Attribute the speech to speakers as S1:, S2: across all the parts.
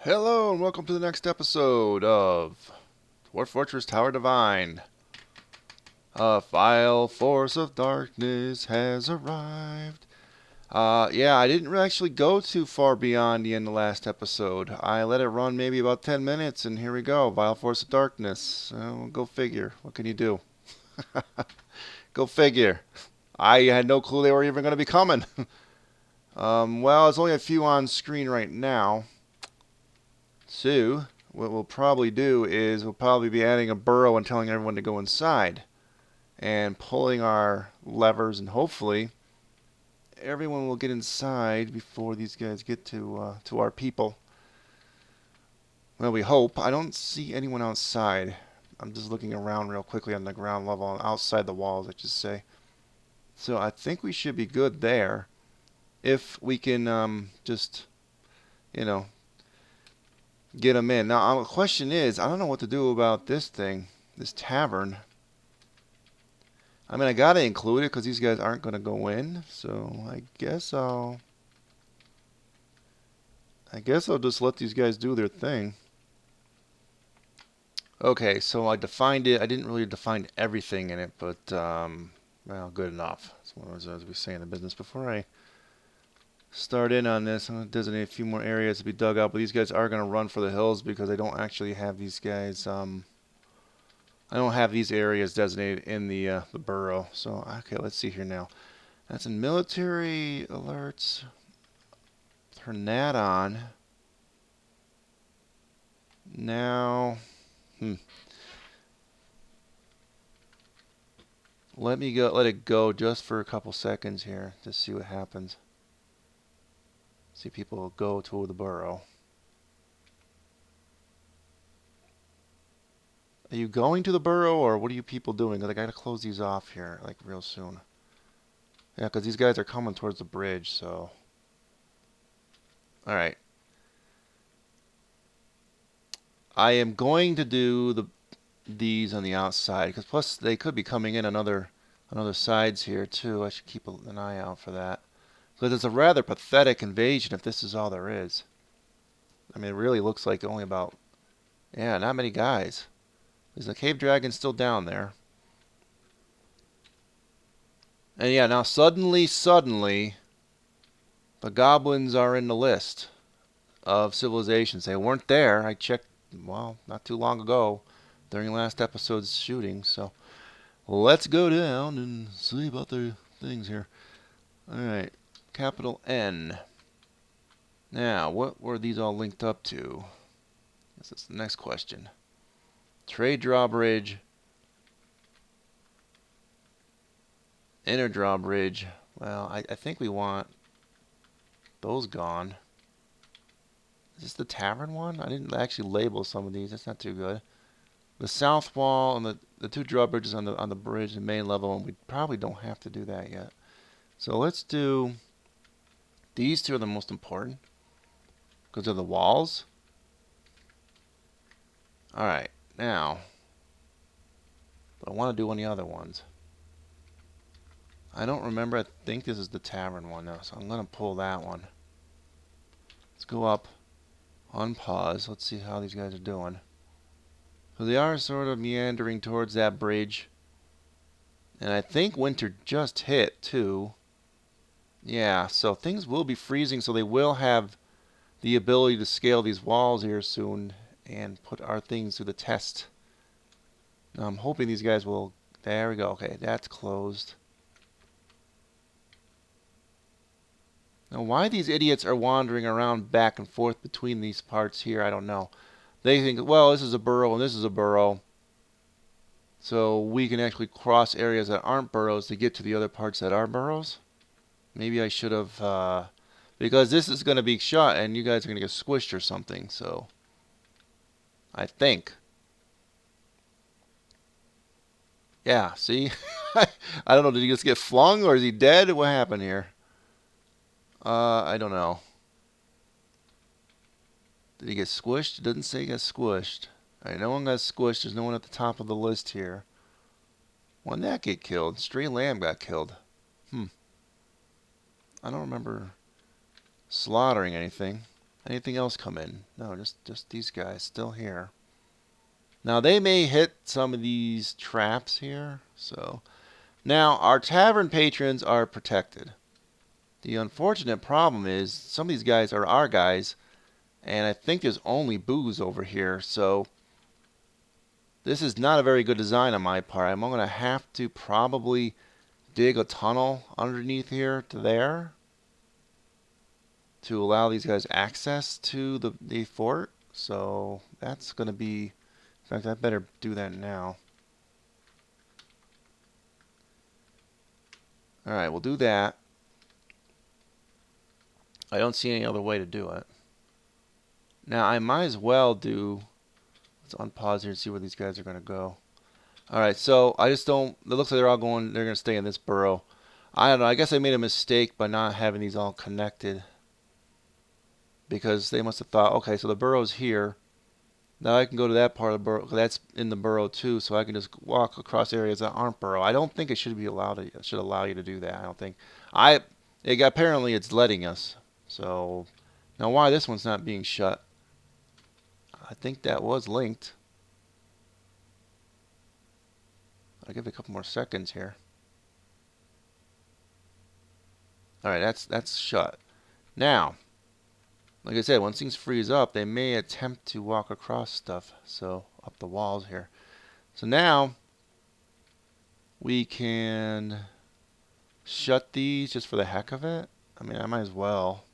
S1: Hello and welcome to the next episode of Dwarf Fortress Towerdivine. A vile force of darkness has arrived. Yeah, I didn't actually go too far beyond the end of the last episode. I let it run maybe about 10 minutes, and here we go. Vile force of darkness. Go figure. What can you do? Go figure. I had no clue they were even going to be coming. Well, there's only a few on screen right now. So, what we'll probably do is we'll probably be adding a burrow and telling everyone to go inside and pulling our levers, and hopefully everyone will get inside before these guys get to our people. Well, we hope. I don't see anyone outside. I'm just looking around real quickly on the ground level, outside the walls, I should say. So I think we should be good there if we can just, you know, get them in. Now, the question is, I don't know what to do about this thing, this tavern. I mean, I gotta include it because these guys aren't gonna go in. So I guess I'll just let these guys do their thing. Okay, so I defined it. I didn't really define everything in it, but well, good enough. That's what I was, as we say in the business. Before I start in on this, I'm gonna designate a few more areas to be dug out. But these guys are gonna run for the hills because I don't actually have these guys. I don't have these areas designated in the burrow. So okay, let's see here now. That's in military alerts. Turn that on. Now, let it go just for a couple seconds here to see what happens. See people go to the burrow. Are you going to the burrow, or what are you people doing? 'Cause I gotta close these off here like real soon. Yeah, because these guys are coming towards the bridge. So, all right. I am going to do these on the outside because plus they could be coming in on other sides here too. I should keep an eye out for that. Because it's a rather pathetic invasion if this is all there is. I mean, it really looks like only about, yeah, not many guys. There's the cave dragon still down there. And yeah, now suddenly, the goblins are in the list of civilizations. They weren't there. I checked, well, not too long ago during last episode's shooting. So let's go down and see about the things here. All right, capital N. Now, what were these all linked up to? I guess that's the next question. Trade drawbridge, inner drawbridge. Well, I think we want those gone. Is this the tavern one? I didn't actually label some of these. That's not too good. The south wall and the two drawbridges on the bridge, the main level, and we probably don't have to do that yet. So let's do these two are the most important because they're the walls. All right, now, but I want to do any other ones. I don't remember. I think this is the tavern one now, so I'm gonna pull that one. Let's go up, unpause. Let's see how these guys are doing. So they are sort of meandering towards that bridge. And I think winter just hit, too. Yeah, so things will be freezing, so they will have the ability to scale these walls here soon and put our things through the test. Now, I'm hoping these guys will... There we go. Okay, that's closed. Now, why these idiots are wandering around back and forth between these parts here, I don't know. They think, well, this is a burrow and this is a burrow. So we can actually cross areas that aren't burrows to get to the other parts that are burrows. Maybe I should have, because this is going to be shot and you guys are going to get squished or something. So I think. Yeah, see? I don't know. Did he just get flung or is he dead? What happened here? I don't know. Did he get squished? It doesn't say he got squished. Alright, no one got squished. There's no one at the top of the list here. When did that get killed? Stray lamb got killed. I don't remember slaughtering anything. Anything else come in? No, just these guys still here. Now they may hit some of these traps here. So now our tavern patrons are protected. The unfortunate problem is some of these guys are our guys, and I think there's only booze over here. So this is not a very good design on my part. I'm going to have to probably dig a tunnel underneath here to there to allow these guys access to the fort. So that's going to be, in fact, I better do that now. Alright, we'll do that. I don't see any other way to do it. Now, I might as well do, let's unpause here and see where these guys are going to go. Alright, so I just don't, it looks like they're going to stay in this burrow. I don't know, I guess I made a mistake by not having these all connected. Because they must have thought, okay, so the burrow's here. Now I can go to that part of the burrow. That's in the burrow too, so I can just walk across areas that aren't burrow. I don't think it should be allowed. It should allow you to do that. I don't think. Apparently it's letting us. So now why this one's not being shut? I think that was linked. I'll give it a couple more seconds here. All right, that's shut. Now, like I said, once things freeze up, they may attempt to walk across stuff. So up the walls here. So now we can shut these just for the heck of it. I mean, I might as well.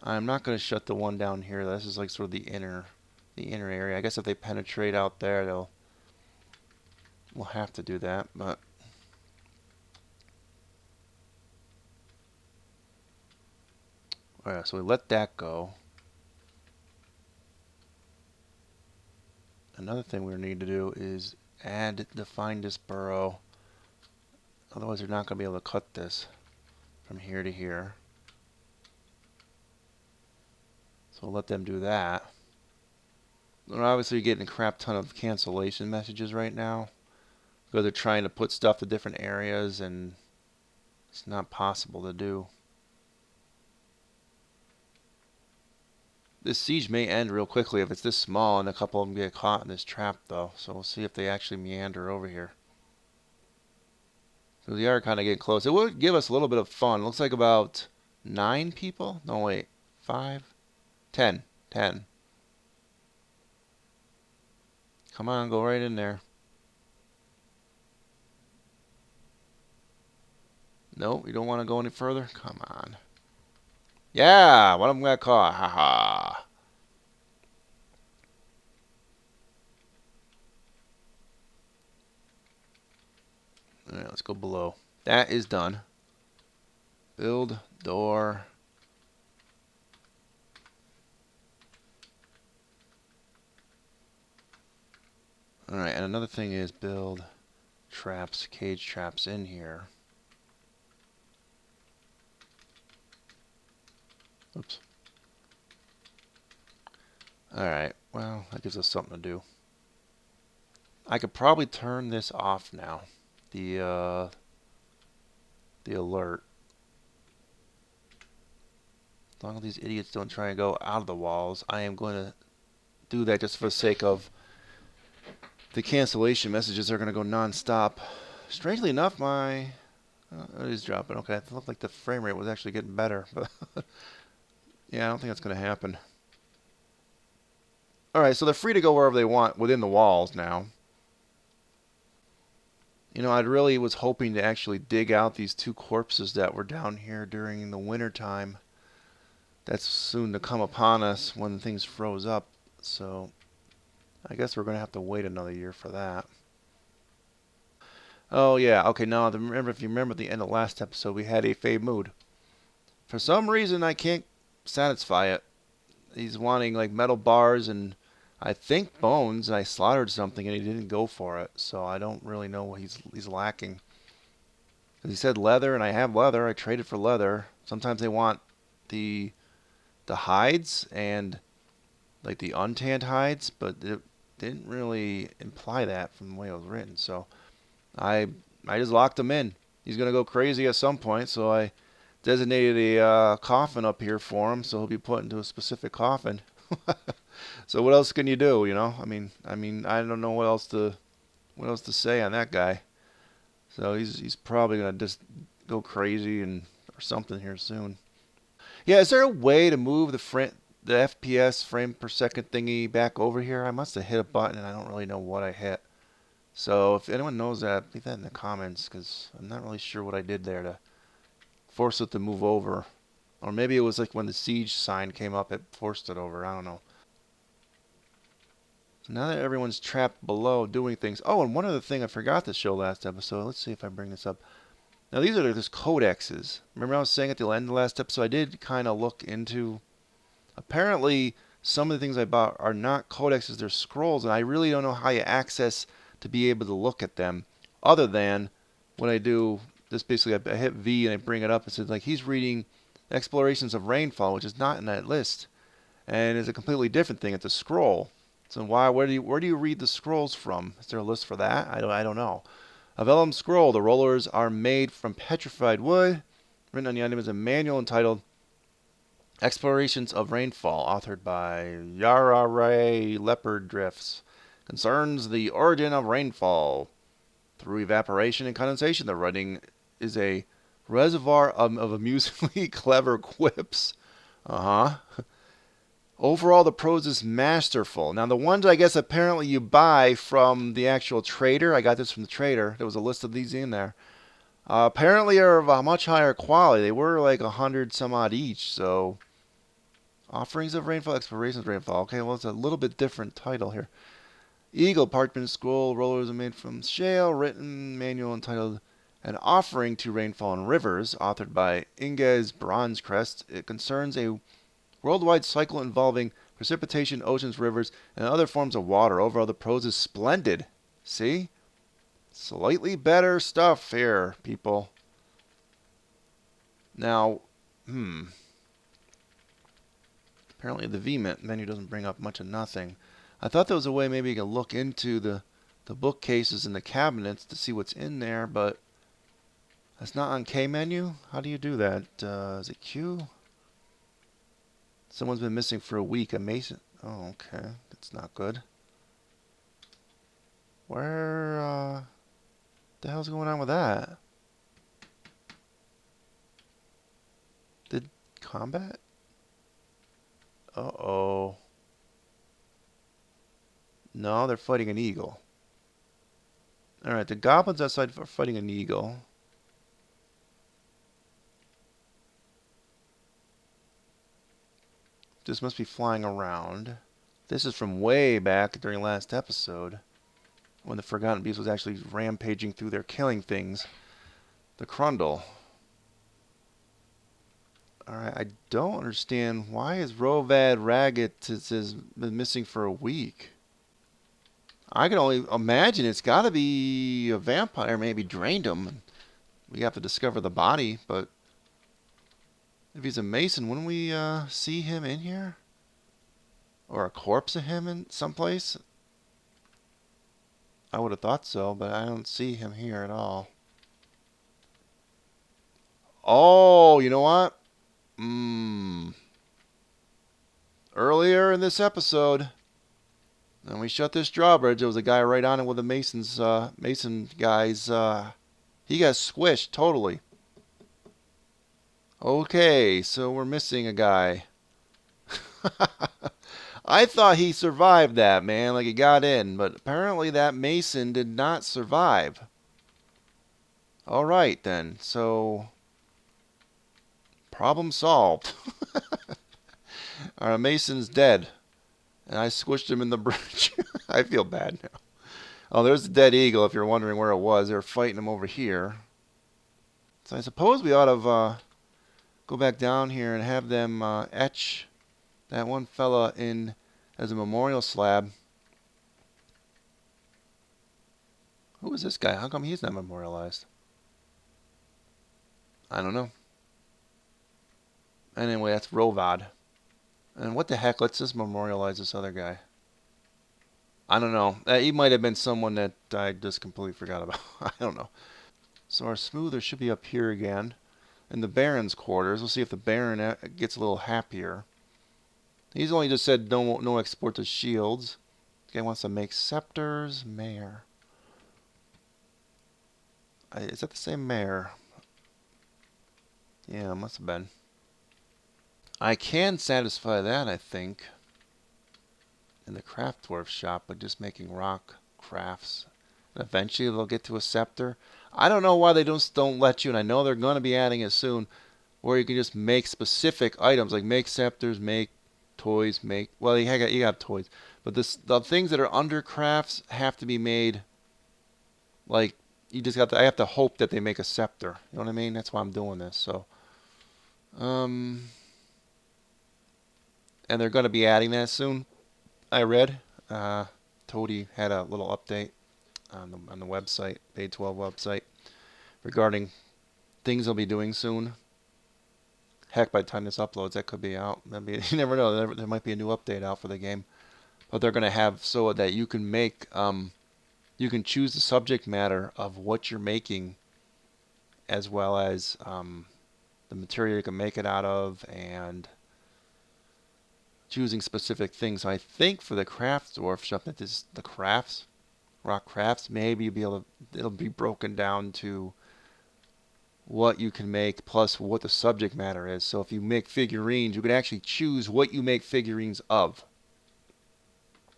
S1: I'm not going to shut the one down here. This is like sort of the inner area. I guess if they penetrate out there, we'll have to do that. But all right, so we let that go. Another thing we need to do is define this burrow. Otherwise, they're not going to be able to cut this from here to here. So we'll let them do that. We're obviously getting a crap ton of cancellation messages right now because they're trying to put stuff to different areas and it's not possible to do. This siege may end real quickly if it's this small and a couple of them get caught in this trap though. So we'll see if they actually meander over here. So they are kind of getting close. It would give us a little bit of fun. Looks like about 9 people. No, wait. 5? 10. 10. Come on, go right in there. Nope, you don't want to go any further? Come on. Yeah, one of them got caught. Haha. Alright, let's go below. That is done. Build door. Alright, and another thing is build traps, cage traps in here. Oops. Alright, well, that gives us something to do. I could probably turn this off now. The alert. As long as these idiots don't try and go out of the walls, I am going to do that just for the sake of the cancellation messages are going to go non-stop. Strangely enough, my... it is dropping. Okay, it looked like the frame rate was actually getting better. But yeah, I don't think that's going to happen. Alright, so they're free to go wherever they want within the walls now. You know, I really was hoping to actually dig out these 2 corpses that were down here during the winter time. That's soon to come upon us when things froze up. So I guess we're going to have to wait another year for that. Oh yeah, okay, now remember, if you remember at the end of last episode, we had a Fey Mood. For some reason I can't satisfy it. He's wanting like metal bars and I think bones, and I slaughtered something and he didn't go for it. So I don't really know what he's lacking. Because he said leather and I have leather, I traded for leather. Sometimes they want the hides and like the untanned hides, but it didn't really imply that from the way it was written. So I just locked him in. He's gonna go crazy at some point, so I designated a coffin up here for him, so he'll be put into a specific coffin. So what else can you do? You know, I mean, I don't know what else to say on that guy. So he's probably gonna just go crazy and or something here soon. Yeah, is there a way to move the FPS frame per second thingy back over here? I must have hit a button and I don't really know what I hit. So if anyone knows that, leave that in the comments because I'm not really sure what I did there to force it to move over. Or maybe it was like when the siege sign came up, it forced it over. I don't know. So now that everyone's trapped below doing things. Oh, and one other thing I forgot to show last episode. Let's see if I bring this up. Now these are just codexes. Remember I was saying at the end of the last episode, I did kind of look into. Apparently, some of the things I bought are not codexes, they're scrolls, and I really don't know how you access to be able to look at them other than when I do this. Basically, I hit V and I bring it up and says, like, he's reading Explorations of Rainfall, which is not in that list, and it's a completely different thing. It's a scroll. So where do you read the scrolls from? Is there a list for that? I don't know. A vellum scroll. The rollers are made from petrified wood. Written on the item is a manual entitled Explorations of Rainfall, authored by Yara Ray Leopard Drifts. Concerns the origin of rainfall. Through evaporation and condensation, the writing is a reservoir of amusingly clever quips. Uh-huh. Overall, the prose is masterful. Now, the ones I guess apparently you buy from the actual trader, I got this from the trader. There was a list of these in there. Apparently are of a much higher quality. They were like 100 some odd each, so Offerings of Rainfall, Explorations of Rainfall. Okay, well, it's a little bit different title here. Eagle Parchment Scroll. Rollers are made from shale. Written manual entitled An Offering to Rainfall and Rivers, authored by Inges Bronzecrest. It concerns a worldwide cycle involving precipitation, oceans, rivers, and other forms of water. Overall, the prose is splendid. See? Slightly better stuff here, people. Now, apparently the V menu doesn't bring up much of nothing. I thought there was a way maybe you could look into the bookcases and the cabinets to see what's in there, but that's not on K menu. How do you do that? Is it Q? Someone's been missing for a week. A mason. Oh, okay. That's not good. Where, the hell's going on with that? Did combat? Uh-oh. No, they're fighting an eagle. Alright, the goblins outside are fighting an eagle. This must be flying around. This is from way back during last episode, when the Forgotten Beast was actually rampaging through there, killing things. The Crundle. Alright, I don't understand. Why is Rovad Raggett has been missing for a week? I can only imagine it's got to be a vampire. Maybe drained him. We have to discover the body, but if he's a mason, wouldn't we see him in here? Or a corpse of him in someplace? I would have thought so, but I don't see him here at all. Oh, you know what? Earlier in this episode, when we shut this drawbridge, there was a guy right on it with the mason guys. He got squished totally. Okay, so we're missing a guy. I thought he survived that, man, like he got in, but apparently that mason did not survive. Alright then, so problem solved. Our mason's dead. And I squished him in the bridge. I feel bad now. Oh, there's the dead eagle if you're wondering where it was. They were fighting him over here. So I suppose we ought to go back down here and have them etch that one fella in as a memorial slab. Who is this guy? How come he's not memorialized? I don't know. Anyway, that's Rovad. And what the heck? Let's just memorialize this other guy. I don't know. He might have been someone that I just completely forgot about. I don't know. So our smoother should be up here again. in the Baron's quarters. We'll see if the Baron gets a little happier. He's only just said no export to shields. This guy wants to make scepters. Mayor. Is that the same mayor? Yeah, must have been. I can satisfy that, I think, in the craft dwarf shop by just making rock crafts. And eventually they'll get to a scepter. I don't know why they don't let you, and I know they're going to be adding it soon, where you can just make specific items, like make scepters, make toys, well, you got toys, but the things that are under crafts have to be made. Like I have to hope that they make a scepter. You know what I mean? That's why I'm doing this. So, and they're going to be adding that soon. I read. Toady had a little update on the website, Page 12 website, regarding things they'll be doing soon. Heck, by the time this uploads, that could be out. Maybe you never know. There might be a new update out for the game, but they're going to have so that you can make, you can choose the subject matter of what you're making, as well as the material you can make it out of, and choosing specific things. So I think for the craft dwarf shop, that is the crafts, rock crafts, maybe you'll be able to, it'll be broken down to what you can make plus what the subject matter is. So if you make figurines, you can actually choose what you make figurines of.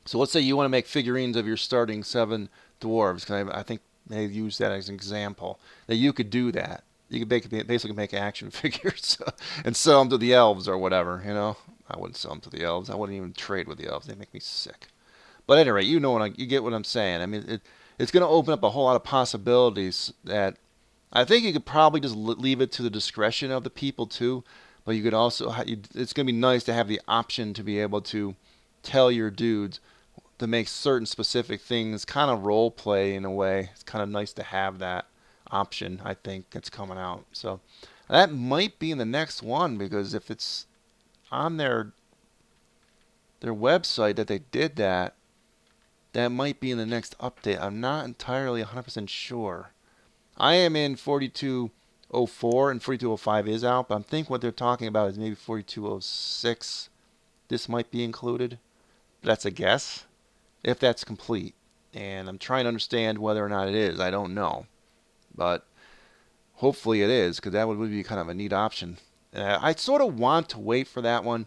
S1: So let's say you want to make figurines of your starting 7 dwarves. I think they use that as an example. That you could do that. You could basically make action figures and sell them to the elves or whatever. You know, I wouldn't sell them to the elves. I wouldn't even trade with the elves. They make me sick. But at any rate, you get what I'm saying. I mean, it's going to open up a whole lot of possibilities that I think you could probably just leave it to the discretion of the people too, but you could also, it's going to be nice to have the option to be able to tell your dudes to make certain specific things, kind of role play in a way. It's kind of nice to have that option, I think, that's coming out. So that might be in the next one, because if it's on their website that they did that, that might be in the next update. I'm not entirely 100% sure. I am in 4204, and 4205 is out, but I think what they're talking about is maybe 4206. This might be included. That's a guess, if that's complete. And I'm trying to understand whether or not it is. I don't know. But hopefully it is, because that would be kind of a neat option. I sort of want to wait for that one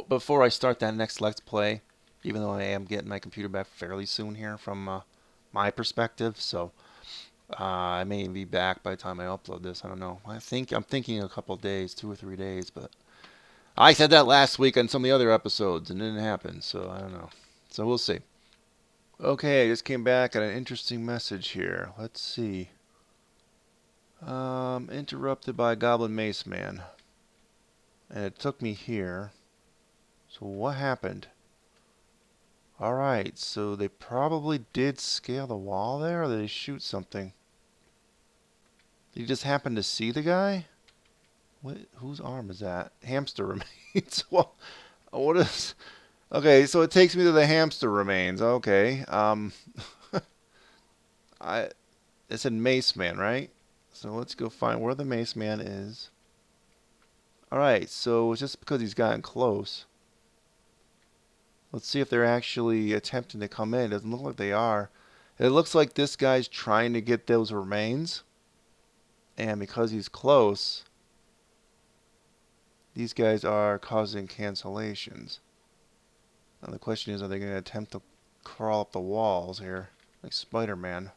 S1: before I start that next Let's Play, even though I am getting my computer back fairly soon here from my perspective. So I may be back by the time I upload this. I don't know. I'm thinking a couple of days, 2 or 3 days, but I said that last week on some of the other episodes and it didn't happen, so I don't know. So we'll see. Okay, I just came back at an interesting message here. Let's see. Interrupted by a Goblin Mace Man. And it took me here. So what happened? Alright, so they probably did scale the wall there, or did they shoot something? Did you just happen to see the guy? Whose arm is that? Hamster remains. Well, what is... Okay, so it takes me to the hamster remains. Okay. It said Mace Man, right? So let's go find where the Mace Man is. Alright, so it's just because he's gotten close. Let's see if they're actually attempting to come in. It doesn't look like they are. It looks like this guy's trying to get those remains. And because he's close, these guys are causing cancellations. Now the question is, are they going to attempt to crawl up the walls here, like Spider-Man?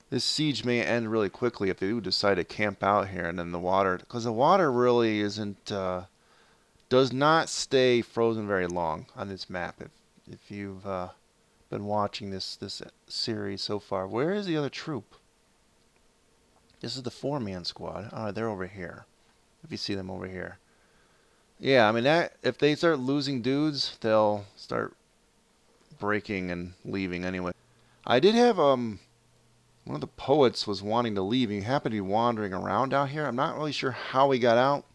S1: This siege may end really quickly if they do decide to camp out here, and then the water, because the water really isn't, does not stay frozen very long on this map. If you've been watching this series so far, where is the other troop? This is the 4-man squad. Alright, they're over here. If you see them over here. Yeah, I mean, if they start losing dudes, they'll start breaking and leaving anyway. I did have, one of the poets was wanting to leave. He happened to be wandering around out here. I'm not really sure how he got out.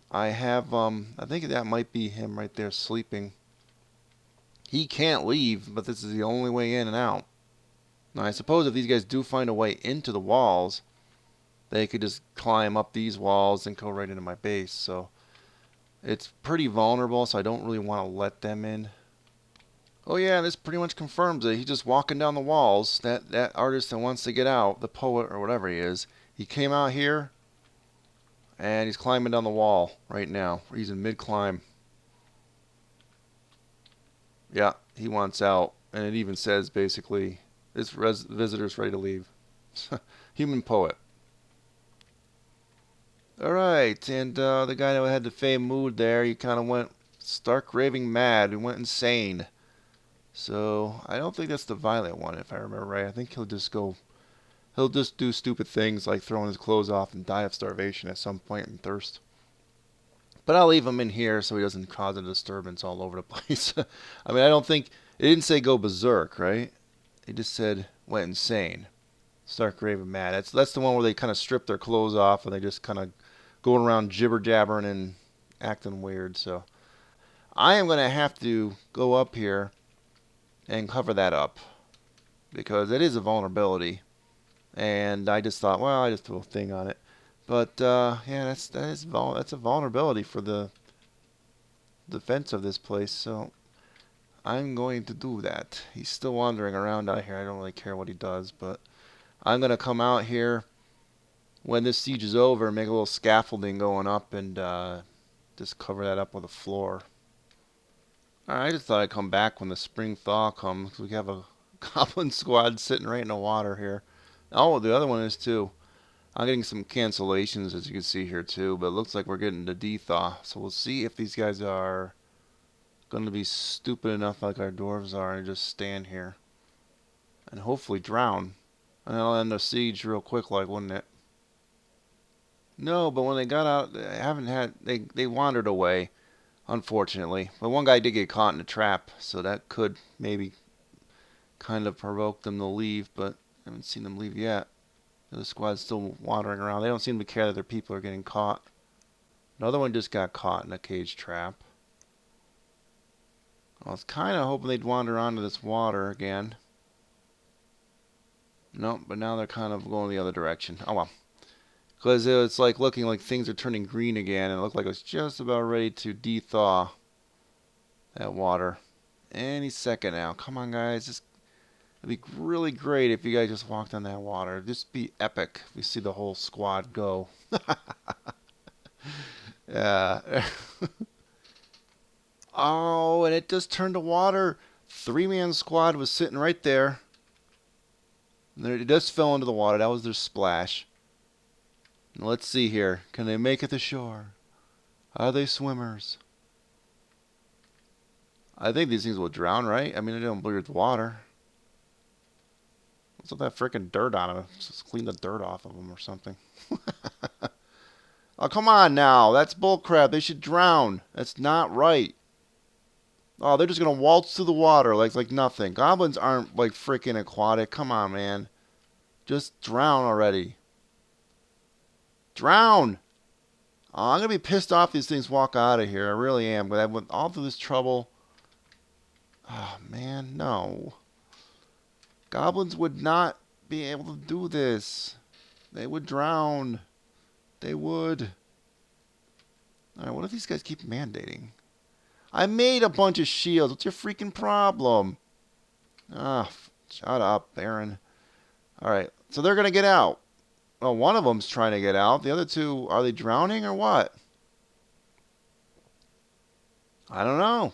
S1: I have, I think that might be him right there sleeping. He can't leave, but this is the only way in and out. Now, I suppose if these guys do find a way into the walls, they could just climb up these walls and go right into my base. So it's pretty vulnerable, so I don't really want to let them in. Oh yeah, this pretty much confirms it. He's just walking down the walls. That artist that wants to get out, the poet or whatever he is, he came out here and he's climbing down the wall right now. He's in mid-climb. Yeah, he wants out. And it even says basically, this visitor's ready to leave. Human poet. Alright, and the guy that had the famed mood there, he kind of went stark raving mad. He went insane. So, I don't think that's the violent one, if I remember right. I think he'll just do stupid things like throwing his clothes off and die of starvation at some point and thirst. But I'll leave him in here so he doesn't cause a disturbance all over the place. I mean, I don't think, it didn't say go berserk, right? It just said went insane. Stark raving mad. That's the one where they kind of strip their clothes off and they just kind of going around jibber jabbering and acting weird. So I am going to have to go up here and cover that up because it is a vulnerability. And I just thought, well, I just threw a thing on it. But yeah, that's a vulnerability for the defense of this place. So I'm going to do that. He's still wandering around out here. I don't really care what he does, but I'm going to come out here when this siege is over and make a little scaffolding going up and just cover that up with a floor. Alright, I just thought I'd come back when the spring thaw comes. We have a goblin squad sitting right in the water here. Oh, the other one is too. I'm getting some cancellations as you can see here too, but it looks like we're getting the de-thaw. So we'll see if these guys are going to be stupid enough like our dwarves are and just stand here. And hopefully drown. And that'll end the siege real quick like, wouldn't it? No, but when they got out, they wandered away, unfortunately. But one guy did get caught in a trap, so that could maybe kind of provoke them to leave, but I haven't seen them leave yet. The squad's still wandering around. They don't seem to care that their people are getting caught. Another one just got caught in a cage trap. I was kind of hoping they'd wander onto this water again. Nope, but now they're kind of going the other direction. Oh well. Because it's like looking like things are turning green again, and it looked like it was just about ready to de-thaw that water. Any second now. Come on, guys. It'd be really great if you guys just walked on that water. It'd just be epic if we see the whole squad go. Yeah. Oh, and it just turned to water. 3-man squad was sitting right there. And it just fell into the water. That was their splash. Now let's see here. Can they make it to shore? Are they swimmers? I think these things will drown, right? I mean, they don't breathe water. What's with that freaking dirt on them? Just clean the dirt off of them or something. Oh, come on now. That's bullcrap. They should drown. That's not right. Oh, they're just going to waltz through the water like nothing. Goblins aren't like freaking aquatic. Come on, man. Just drown already. Drown! Oh, I'm going to be pissed off these things walk out of here. I really am. But I went all through this trouble. Oh, man, no. Goblins would not be able to do this. They would drown. They would. Alright, what if these guys keep mandating? I made a bunch of shields. What's your freaking problem? Ah, shut up, Baron. Alright, so they're going to get out. Well, one of them's trying to get out. The other two, are they drowning or what? I don't know.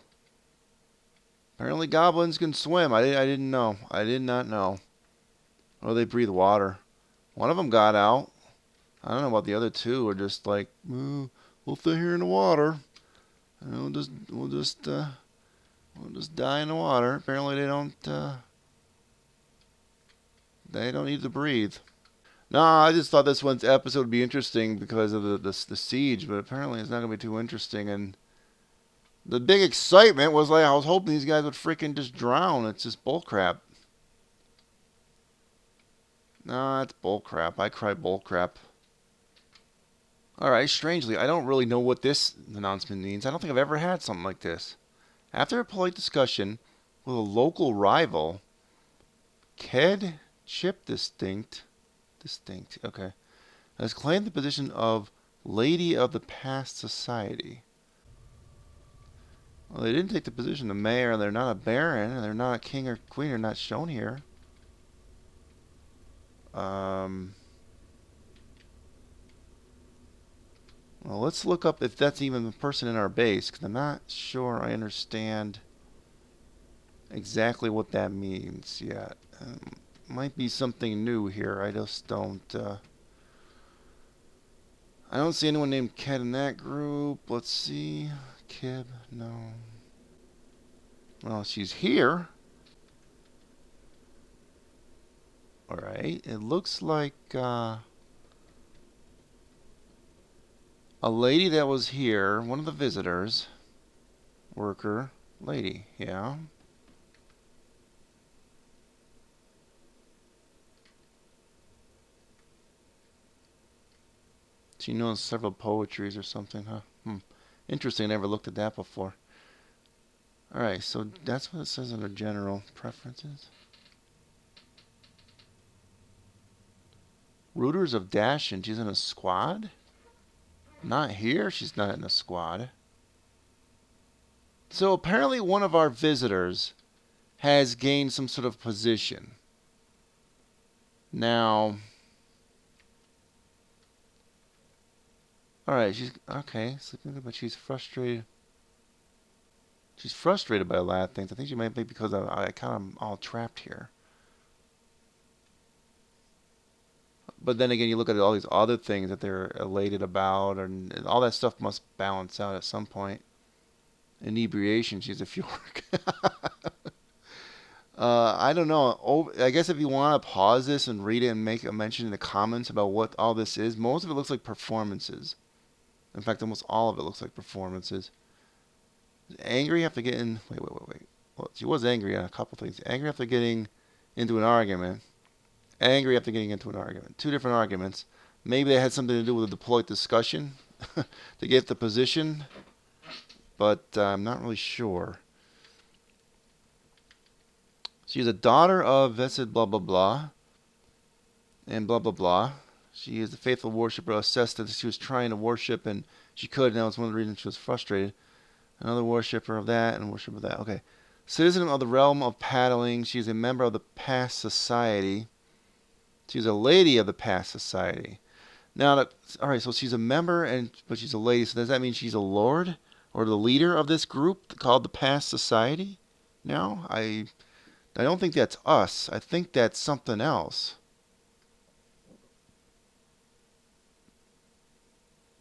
S1: Apparently goblins can swim. I didn't know. I did not know. Oh, they breathe water. One of them got out. I don't know about the other two. We're just like, we'll stay here in the water. And we'll just die in the water. Apparently they don't need to breathe. No, I just thought this one's episode would be interesting because of the siege, but apparently it's not gonna be too interesting. And the big excitement was like I was hoping these guys would freaking just drown. It's just bullcrap. No, that's bullcrap. I cry bullcrap. Alright, strangely, I don't really know what this announcement means. I don't think I've ever had something like this. After a polite discussion with a local rival, Ked Chip distinct. Distinct. Okay. Has claimed the position of Lady of the Past Society. Well, they didn't take the position of mayor, and they're not a baron, and they're not a king or queen, are not shown here. Well, let's look up if that's even the person in our base, because I'm not sure I understand exactly what that means yet. Might be something new here. I just don't. I don't see anyone named Ken in that group. Let's see. Kib, no. Well, she's here. Alright. It looks like a lady that was here. One of the visitors. Worker. Lady. Yeah. She knows several poetries or something, huh? Interesting. I never looked at that before. Alright, so that's what it says under general preferences. Rooters of Dashin. She's in a squad? Not here. She's not in a squad. So apparently one of our visitors has gained some sort of position. Now, alright, she's okay, sleeping, but she's frustrated. She's frustrated by a lot of things. I think she might be because I kind of all trapped here. But then again, you look at all these other things that they're elated about, and all that stuff must balance out at some point. Inebriation, she's a fjord. I don't know. I guess if you want to pause this and read it and make a mention in the comments about what all this is, most of it looks like performances. In fact, almost all of it looks like performances. Angry after getting... Wait. Well, she was angry on a couple things. Angry after getting into an argument. Angry after getting into an argument. Two different arguments. Maybe they had something to do with a deployed discussion to get the position, but I'm not really sure. She's a daughter of vested blah blah blah and blah blah blah. She is a faithful worshiper. Assessed that she was trying to worship and she could. And that was one of the reasons she was frustrated. Another worshiper of that and worshiper of that. Okay. Citizen of the realm of paddling. She's a member of the past society. She's a lady of the past society. Now, alright, so she's a member, but she's a lady. So does that mean she's a lord or the leader of this group called the past society? No, I don't think that's us. I think that's something else.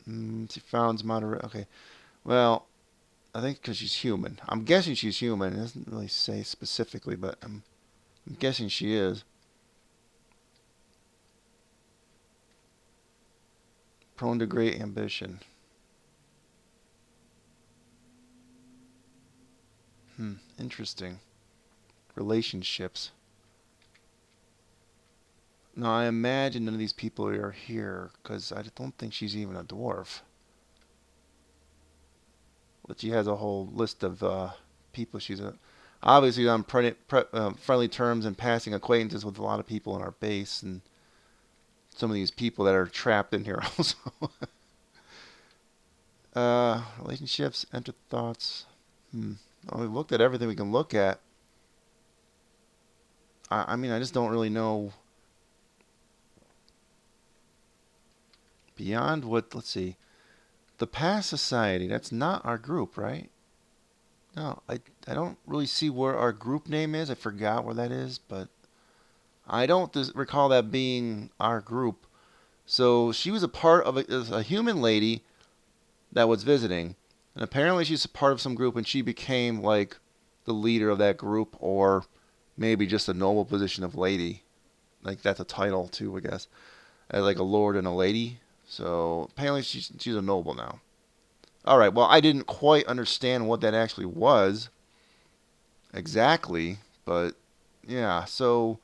S1: She founds moderate. Okay. Well, I think because she's human. I'm guessing she's human. It doesn't really say specifically, but I'm guessing she is. Prone to great ambition. Interesting. Relationships. Now, I imagine none of these people are here because I don't think she's even a dwarf. But she has a whole list of people she's obviously on friendly terms and passing acquaintances with a lot of people in our base and some of these people that are trapped in here also. Relationships, enter thoughts. Well, we've looked at everything we can look at. I mean, I just don't really know beyond what, let's see. The past society, that's not our group, right? No, I don't really see where our group name is. I forgot where that is, but I don't recall that being our group. So she was a part of a human lady that was visiting, and apparently she's a part of some group, and she became like the leader of that group, or maybe just a noble position of lady. Like that's a title too, I guess. Like a lord and a lady. So apparently she's a noble now. All right. Well, I didn't quite understand what that actually was exactly, but yeah. So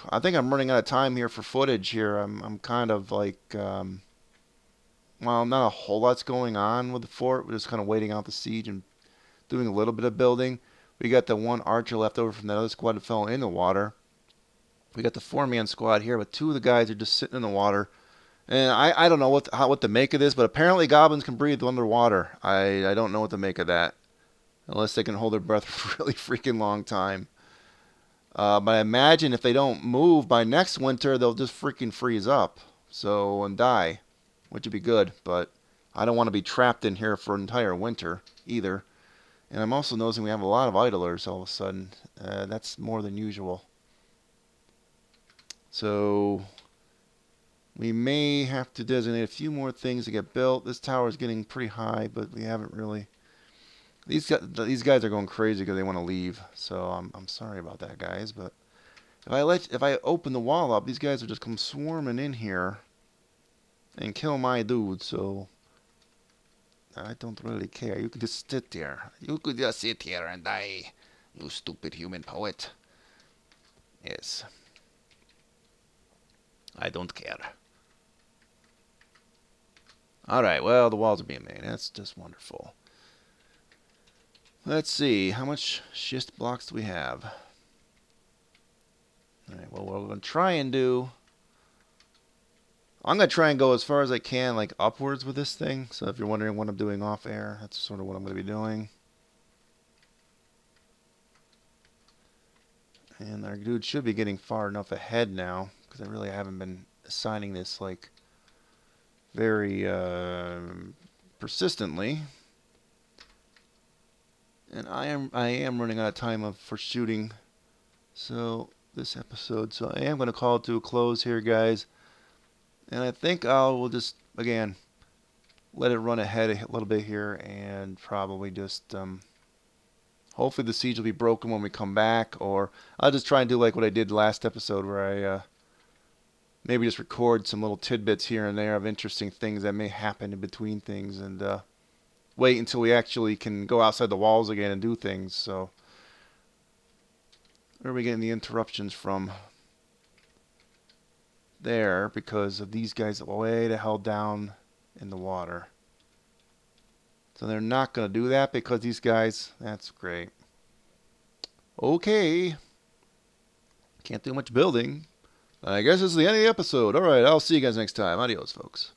S1: I think I'm running out of time here for footage here. I'm kind of like well, not a whole lot's going on with the fort. We're just kind of waiting out the siege and doing a little bit of building. We got the one archer left over from that other squad that fell in the water. We got the 4-man squad here, but 2 of the guys are just sitting in the water. And I don't know what to make of this, but apparently goblins can breathe underwater. I don't know what to make of that. Unless they can hold their breath for a really freaking long time. But I imagine if they don't move by next winter, they'll just freaking freeze up. And die. Which would be good, but I don't want to be trapped in here for an entire winter either. And I'm also noticing we have a lot of idlers all of a sudden. That's more than usual. So we may have to designate a few more things to get built. This tower is getting pretty high, but we haven't really. These guys are going crazy because they want to leave. So I'm sorry about that, guys. But if I open the wall up, these guys will just come swarming in here and kill my dude. So I don't really care. You can just sit there. You could just sit here and die, you stupid human poet. Yes. I don't care. Alright, well, the walls are being made. That's just wonderful. Let's see. How much schist blocks do we have? Alright, well, what we're going to try and do... I'm going to try and go as far as I can, like, upwards with this thing. So if you're wondering what I'm doing off air, that's sort of what I'm going to be doing. And our dude should be getting far enough ahead now, because I really haven't been assigning this, like, very persistently. And I am running out of time for shooting. So this episode, so I am going to call it to a close here, guys. And I think we'll just again let it run ahead a little bit here, and probably just hopefully the siege will be broken when we come back, or I'll just try and do like what I did last episode, where I maybe just record some little tidbits here and there of interesting things that may happen in between things, and wait until we actually can go outside the walls again and do things. So where are we getting the interruptions from? There, because of these guys way the hell down in the water. So they're not going to do that because these guys, that's great. Okay. Can't do much building. I guess this is the end of the episode. Alright, I'll see you guys next time. Adios, folks.